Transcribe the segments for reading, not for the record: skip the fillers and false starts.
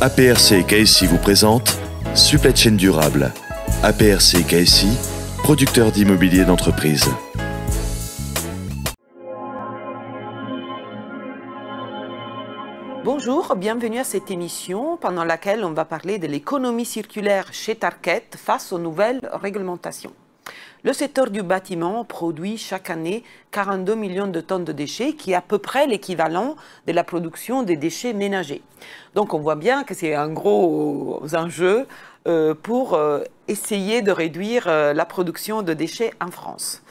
APRC KSI vous présente Supply Chain Durable. APRC KSI, producteur d'immobilier d'entreprise. Bonjour, bienvenue à cette émission pendant laquelle on va parler de l'économie circulaire chez Tarkett face aux nouvelles réglementations. Le secteur du bâtiment produit chaque année 42 millions de tonnes de déchets, qui est à peu près l'équivalent de la production des déchets ménagers. Donc on voit bien que c'est un gros enjeu pour essayer de réduire la production de déchets en France.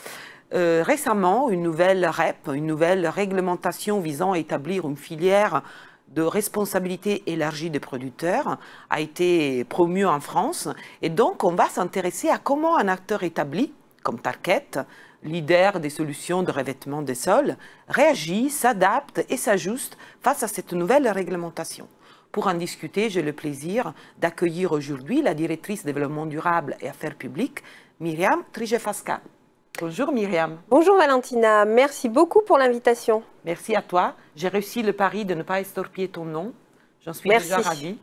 Récemment, une nouvelle REP, une nouvelle réglementation visant à établir une filière de responsabilité élargie des producteurs a été promue en France. Et donc, on va s'intéresser à comment un acteur établi, comme Tarkett, leader des solutions de revêtement des sols, réagit, s'adapte et s'ajuste face à cette nouvelle réglementation. Pour en discuter, j'ai le plaisir d'accueillir aujourd'hui la directrice développement durable et affaires publiques, Myriam Trigefascal. Bonjour Myriam. Bonjour Valentina, merci beaucoup pour l'invitation. Merci à toi. J'ai réussi le pari de ne pas estorpiller ton nom. J'en suis déjà ravie.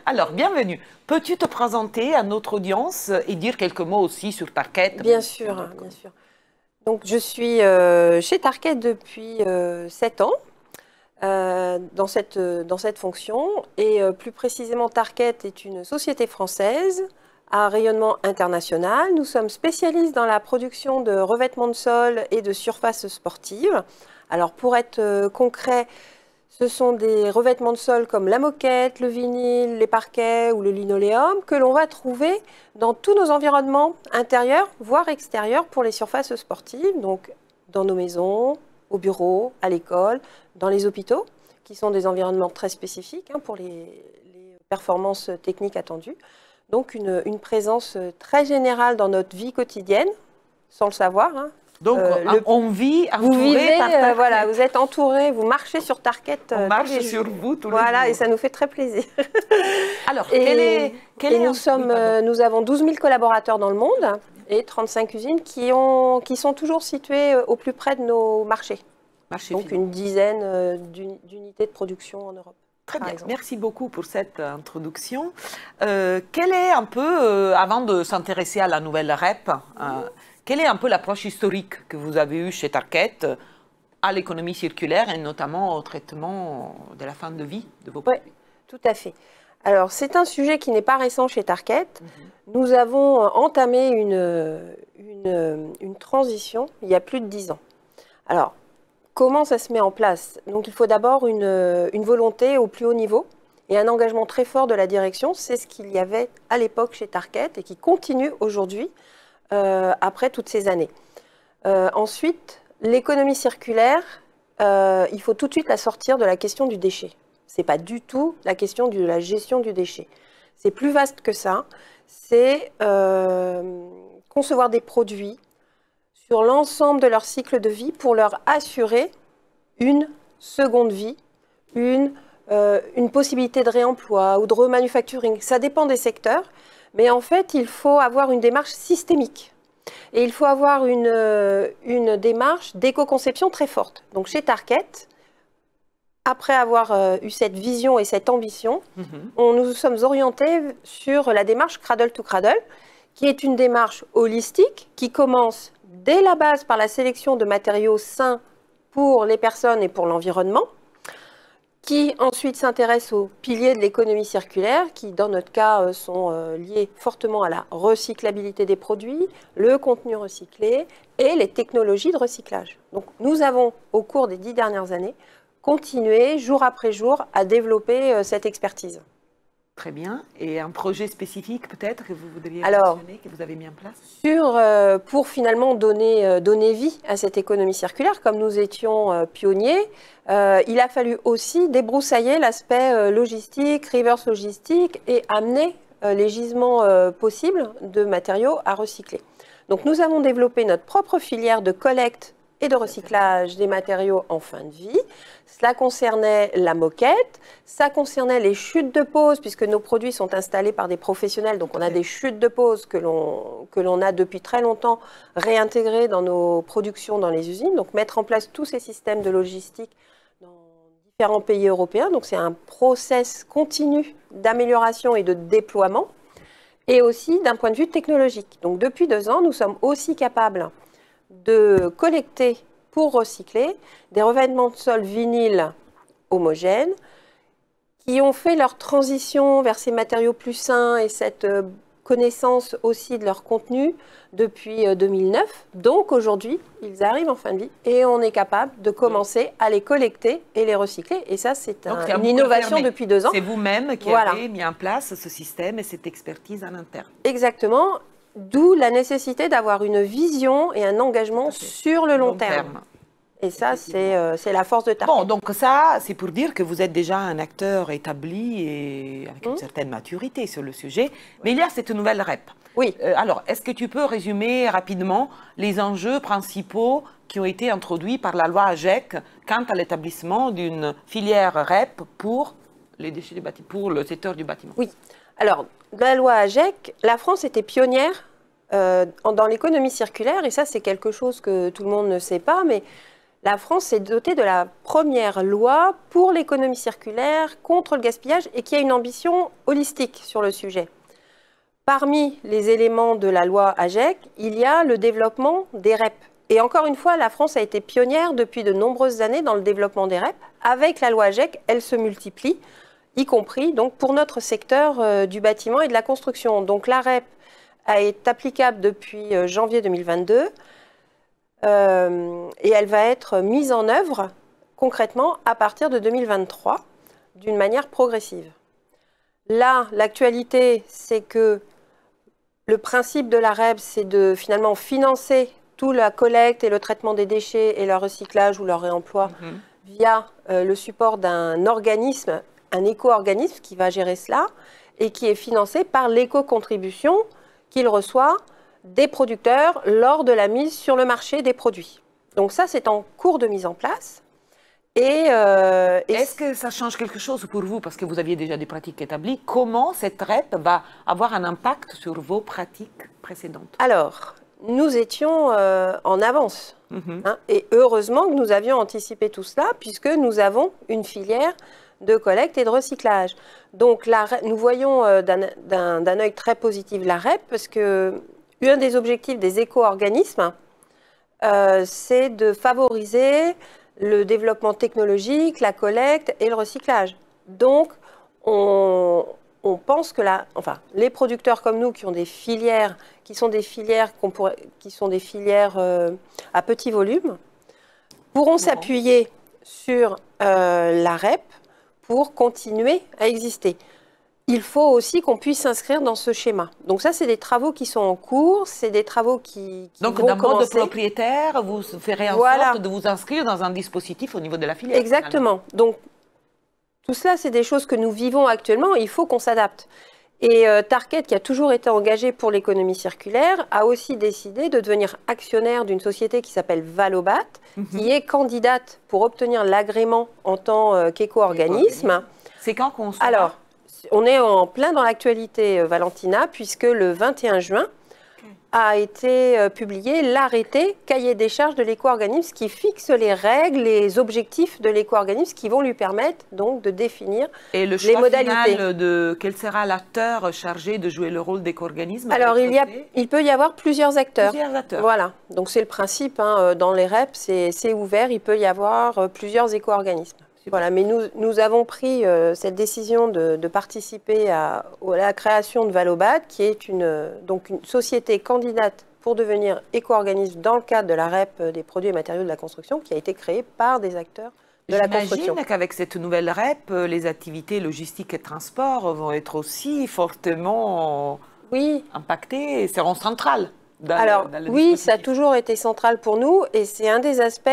Alors, bienvenue. Peux-tu te présenter à notre audience et dire quelques mots aussi sur Tarkett? Bien sûr, bien sûr. Donc, je suis chez Tarkett depuis 7 ans dans cette fonction. Et plus précisément, Tarkett est une société française à rayonnement international. Nous sommes spécialistes dans la production de revêtements de sol et de surfaces sportives. Alors pour être concret, ce sont des revêtements de sol comme la moquette, le vinyle, les parquets ou le linoléum que l'on va trouver dans tous nos environnements intérieurs, voire extérieurs pour les surfaces sportives, donc dans nos maisons, au bureau, à l'école, dans les hôpitaux, qui sont des environnements très spécifiques pour les performances techniques attendues. Donc une présence très générale dans notre vie quotidienne, sans le savoir. Donc on vit entouré par Tarkett. Voilà, vous êtes entouré, vous marchez sur Tarkett. On marche sur vous tous les jours. Voilà, et ça nous fait très plaisir. Alors, nous avons 12 000 collaborateurs dans le monde et 35 usines qui sont toujours situées au plus près de nos marchés. Donc une dizaine d'unités de production en Europe. Très bien, merci beaucoup pour cette introduction. Quelle est un peu, avant de s'intéresser à la nouvelle REP, quelle est un peu l'approche historique que vous avez eue chez Tarkett à l'économie circulaire et notamment au traitement de la fin de vie de vos produits? Oui, tout à fait. Alors, c'est un sujet qui n'est pas récent chez Tarkett. Nous avons entamé une transition il y a plus de 10 ans. Alors, comment ça se met en place? Donc, il faut d'abord une volonté au plus haut niveau et un engagement très fort de la direction. C'est ce qu'il y avait à l'époque chez Tarkett et qui continue aujourd'hui après toutes ces années. Ensuite, l'économie circulaire, il faut tout de suite la sortir de la question du déchet. Ce n'est pas du tout la question de la gestion du déchet. C'est plus vaste que ça. C'est concevoir des produits sur l'ensemble de leur cycle de vie pour leur assurer une seconde vie, une possibilité de réemploi ou de remanufacturing. Ça dépend des secteurs, mais en fait, il faut avoir une démarche systémique. Et il faut avoir une démarche d'éco-conception très forte. Donc chez Tarkett, après avoir eu cette vision et cette ambition, nous sommes orientés sur la démarche Cradle to Cradle, qui est une démarche holistique qui commence dès la base par la sélection de matériaux sains pour les personnes et pour l'environnement, qui ensuite s'intéresse aux piliers de l'économie circulaire, qui dans notre cas sont liés fortement à la recyclabilité des produits, le contenu recyclé et les technologies de recyclage. Donc nous avons, au cours des 10 dernières années, continué jour après jour à développer cette expertise. Très bien. Et un projet spécifique peut-être que vous voudriez mentionner, que vous avez mis en place? Pour finalement donner vie à cette économie circulaire, comme nous étions pionniers, il a fallu aussi débroussailler l'aspect logistique, reverse logistique et amener les gisements possibles de matériaux à recycler. Donc nous avons développé notre propre filière de collecte et de recyclage des matériaux en fin de vie. Cela concernait la moquette, ça concernait les chutes de pose, puisque nos produits sont installés par des professionnels, donc on a des chutes de pose que l'on a depuis très longtemps réintégrées dans nos productions dans les usines, donc mettre en place tous ces systèmes de logistique dans différents pays européens. Donc c'est un process continu d'amélioration et de déploiement, et aussi d'un point de vue technologique. Donc depuis 2 ans, nous sommes aussi capables de collecter pour recycler des revêtements de sol vinyle homogènes qui ont fait leur transition vers ces matériaux plus sains et cette connaissance aussi de leur contenu depuis 2009. Donc aujourd'hui, ils arrivent en fin de vie et on est capable de commencer à les collecter et les recycler. Et ça, c'est une innovation depuis 2 ans. C'est vous-même qui avez mis en place ce système et cette expertise en interne. Exactement, d'où la nécessité d'avoir une vision et un engagement sur le long terme. Et ça, c'est la force de Tarkett. Bon, donc ça, c'est pour dire que vous êtes déjà un acteur établi et avec une certaine maturité sur le sujet. Mais il y a cette nouvelle REP. Oui. Alors, est-ce que tu peux résumer rapidement les enjeux principaux qui ont été introduits par la loi AGEC quant à l'établissement d'une filière REP pour les déchets du bâtiment, pour le secteur du bâtiment? Oui. Alors, la loi AGEC, la France était pionnière dans l'économie circulaire, et ça, c'est quelque chose que tout le monde ne sait pas, mais la France s'est dotée de la première loi pour l'économie circulaire, contre le gaspillage, et qui a une ambition holistique sur le sujet. Parmi les éléments de la loi AGEC, il y a le développement des REP. Et encore une fois, la France a été pionnière depuis de nombreuses années dans le développement des REP. Avec la loi AGEC, elle se multiplie, y compris donc, pour notre secteur du bâtiment et de la construction. Donc la REP est applicable depuis janvier 2022. Et elle va être mise en œuvre concrètement à partir de 2023 d'une manière progressive. Là, l'actualité, c'est que le principe de la REP, c'est de finalement financer toute la collecte et le traitement des déchets et leur recyclage ou leur réemploi via le support d'un organisme, un éco-organisme qui va gérer cela et qui est financé par l'éco-contribution qu'il reçoit des producteurs lors de la mise sur le marché des produits. Donc ça, c'est en cours de mise en place. Est-ce que ça change quelque chose pour vous, parce que vous aviez déjà des pratiques établies? Comment cette REP va avoir un impact sur vos pratiques précédentes? Alors, nous étions en avance. Et heureusement que nous avions anticipé tout cela, puisque nous avons une filière de collecte et de recyclage. Donc nous voyons d'un œil très positif la REP, parce que un des objectifs des éco-organismes, c'est de favoriser le développement technologique, la collecte et le recyclage. Donc, on pense que les producteurs comme nous qui ont des filières, qui sont des filières à petit volume, pourront s'appuyer sur la REP pour continuer à exister. Il faut aussi qu'on puisse s'inscrire dans ce schéma. Donc ça, c'est des travaux qui sont en cours, c'est des travaux qui donc, vont d'un mode commencer. propriétaire, vous ferez en sorte de vous inscrire dans un dispositif au niveau de la filière. Exactement. Donc, tout cela, c'est des choses que nous vivons actuellement et il faut qu'on s'adapte. Et Tarkett, qui a toujours été engagé pour l'économie circulaire, a aussi décidé de devenir actionnaire d'une société qui s'appelle Valobat, qui est candidate pour obtenir l'agrément en tant qu'éco-organisme. C'est quand qu'on se Alors, on est en plein dans l'actualité, Valentina, puisque le 21 juin a été publié l'arrêté cahier des charges de l'éco-organisme qui fixe les règles, les objectifs de l'éco-organisme qui vont lui permettre donc de définir les modalités. Et le choix final de quel sera l'acteur chargé de jouer le rôle d'éco-organisme? Alors, il peut y avoir plusieurs acteurs. Plusieurs acteurs. Voilà, donc c'est le principe, dans les REP, c'est ouvert, il peut y avoir plusieurs éco-organismes. Voilà, mais nous avons pris cette décision de participer à la création de Valobat, qui est donc une société candidate pour devenir éco-organisme dans le cadre de la REP des produits et matériaux de la construction, qui a été créée par des acteurs de la construction. J'imagine qu'avec cette nouvelle REP, les activités logistiques et transport vont être aussi fortement impactées et seront centrales. Alors oui, ça a toujours été central pour nous et c'est un des aspects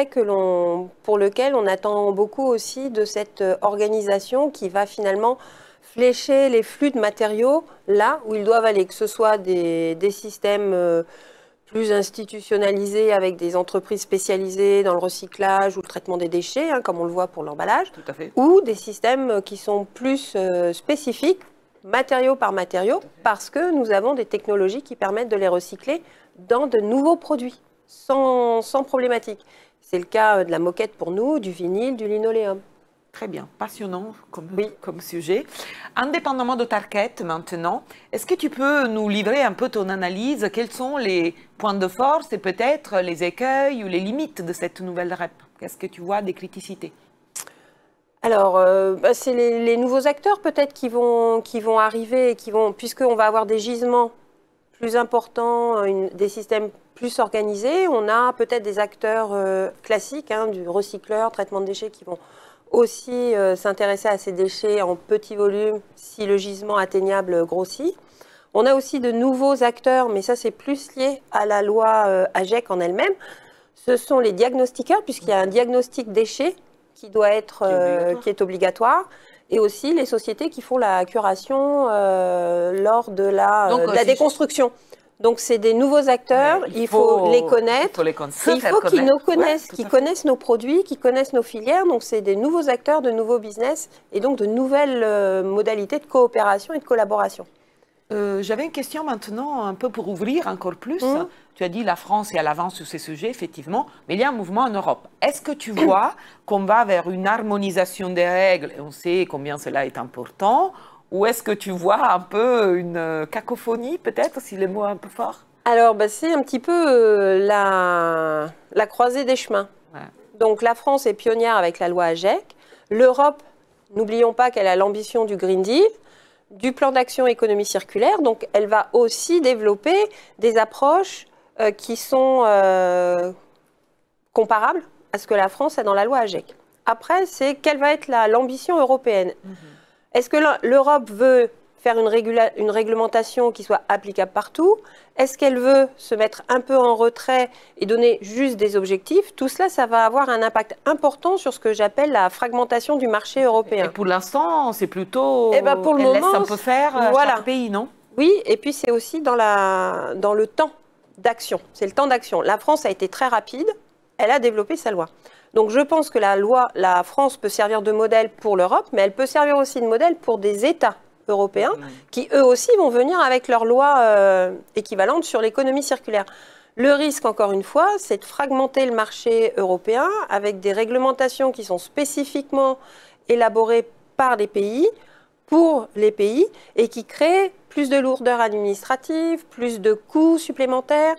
pour lequel on attend beaucoup aussi de cette organisation qui va finalement flécher les flux de matériaux là où ils doivent aller, que ce soit des systèmes plus institutionnalisés avec des entreprises spécialisées dans le recyclage ou le traitement des déchets, comme on le voit pour l'emballage, ou des systèmes qui sont plus spécifiques, matériau par matériau, parce que nous avons des technologies qui permettent de les recycler dans de nouveaux produits, sans problématique. C'est le cas de la moquette pour nous, du vinyle, du linoléum. Très bien, passionnant Oui. comme sujet. Indépendamment de Tarkett maintenant, est-ce que tu peux nous livrer un peu ton analyse? Quels sont les points de force et peut-être les écueils ou les limites de cette nouvelle REP? Qu'est-ce que tu vois des criticités? Alors, c'est les nouveaux acteurs peut-être qui vont arriver, puisqu'on va avoir des gisements plus importants, des systèmes plus organisés. On a peut-être des acteurs classiques, du recycleur, traitement de déchets, qui vont aussi s'intéresser à ces déchets en petit volume si le gisement atteignable grossit. On a aussi de nouveaux acteurs, mais ça c'est plus lié à la loi AGEC en elle-même. Ce sont les diagnostiqueurs, puisqu'il y a un diagnostic déchets qui doit être qui est obligatoire, et aussi les sociétés qui font la curation lors de la déconstruction. Donc, c'est des nouveaux acteurs, il faut les connaître, il faut qu'ils nous connaissent, qu'ils connaissent nos produits, qu'ils connaissent nos filières. Donc, c'est des nouveaux acteurs, de nouveaux business et donc de nouvelles modalités de coopération et de collaboration. J'avais une question maintenant, un peu pour ouvrir encore plus. Tu as dit la France est à l'avance sur ces sujets, effectivement, mais il y a un mouvement en Europe. Est-ce que tu vois qu'on va vers une harmonisation des règles, et on sait combien cela est important, ou est-ce que tu vois un peu une cacophonie, peut-être, si le mot est un peu fort? Alors, c'est un petit peu la croisée des chemins. Ouais. Donc, la France est pionnière avec la loi AGEC. L'Europe, n'oublions pas qu'elle a l'ambition du Green Deal, du plan d'action économie circulaire. Donc, elle va aussi développer des approches qui sont comparables à ce que la France a dans la loi AGEC. Après, c'est quelle va être l'ambition européenne. Est-ce que l'Europe veut faire une réglementation qui soit applicable partout? Est-ce qu'elle veut se mettre un peu en retrait et donner juste des objectifs? Tout cela, ça va avoir un impact important sur ce que j'appelle la fragmentation du marché européen. Et pour l'instant, c'est plutôt... pour le moment, laisse un peu faire chaque pays, non? Oui, et puis c'est aussi dans le temps d'action. C'est le temps d'action. La France a été très rapide. Elle a développé sa loi. Donc je pense que la France peut servir de modèle pour l'Europe, mais elle peut servir aussi de modèle pour des États européens qui eux aussi vont venir avec leur loi équivalente sur l'économie circulaire. Le risque, encore une fois, c'est de fragmenter le marché européen avec des réglementations qui sont spécifiquement élaborées par les pays, pour les pays, et qui créent plus de lourdeur administrative, plus de coûts supplémentaires,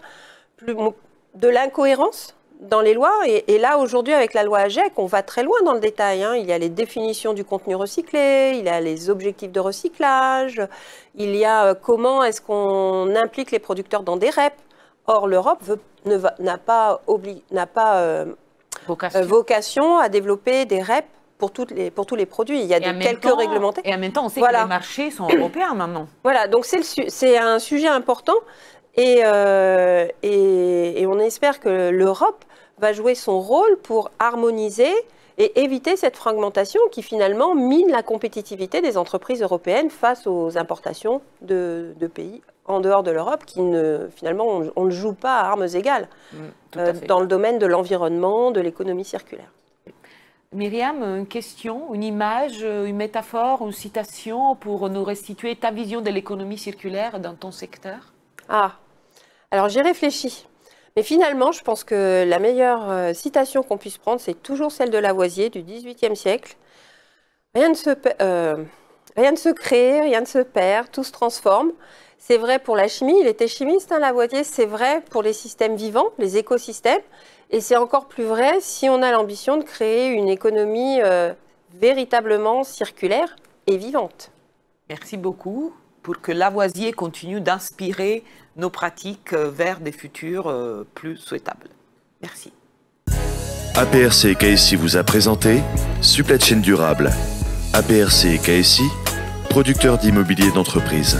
de l'incohérence dans les lois. Et là, aujourd'hui, avec la loi AGEC, on va très loin dans le détail. Il y a les définitions du contenu recyclé, il y a les objectifs de recyclage, il y a comment est-ce qu'on implique les producteurs dans des REP. Or, l'Europe n'a pas vocation à développer des REP pour tous les produits. Il y a quelques réglementés. Et en même temps, on sait que les marchés sont européens maintenant. Voilà, donc c'est un sujet important. Et on espère que l'Europe va jouer son rôle pour harmoniser et éviter cette fragmentation qui finalement mine la compétitivité des entreprises européennes face aux importations de pays en dehors de l'Europe qui finalement on ne joue pas à armes égales dans le domaine de l'environnement, de l'économie circulaire. Myriam, une question, une image, une métaphore, une citation pour nous restituer ta vision de l'économie circulaire dans ton secteur? Alors j'y réfléchis. Mais finalement, je pense que la meilleure citation qu'on puisse prendre, c'est toujours celle de Lavoisier du XVIIIe siècle. Rien ne se crée, rien ne se perd, tout se transforme. C'est vrai pour la chimie, il était chimiste, Lavoisier, c'est vrai pour les systèmes vivants, les écosystèmes. Et c'est encore plus vrai si on a l'ambition de créer une économie véritablement circulaire et vivante. Merci beaucoup pour que Lavoisier continue d'inspirer nos pratiques vers des futurs plus souhaitables. Merci. APRC KSI vous a présenté Supply Chain Durable. APRC KSI, producteur d'immobilier d'entreprise.